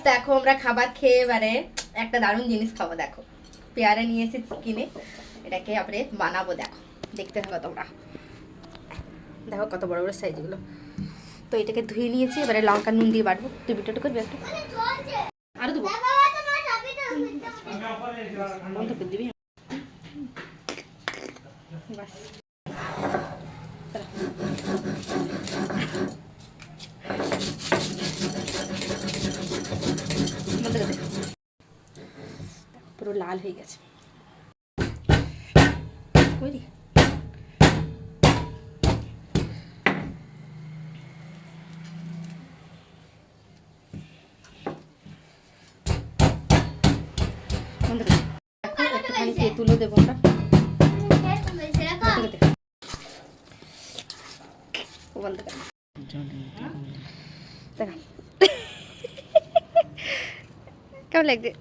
দেখো আমরা খাবার খেয়ে এবারে একটা দারুণ জিনিস খাবো। দেখো পেয়ারা নিয়ে এসেছি কিনে, এটাকে আপনি বানাবো। দেখো দেখতে থাকো তোমরা, দেখো কত বড় বড় সাইজগুলো। তো এটাকে ধুয়ে নিয়েছি, এবারে লঙ্কা নুন দিয়ে বাটবো। তুই বিটটা করবি একটু, আরো দেবো, বন্ধ করে দিবি বাস। পুরো লাল হয়ে গেছে। একটুখানি তেঁতুলও দেবো আমরা। কেমন লাগছে?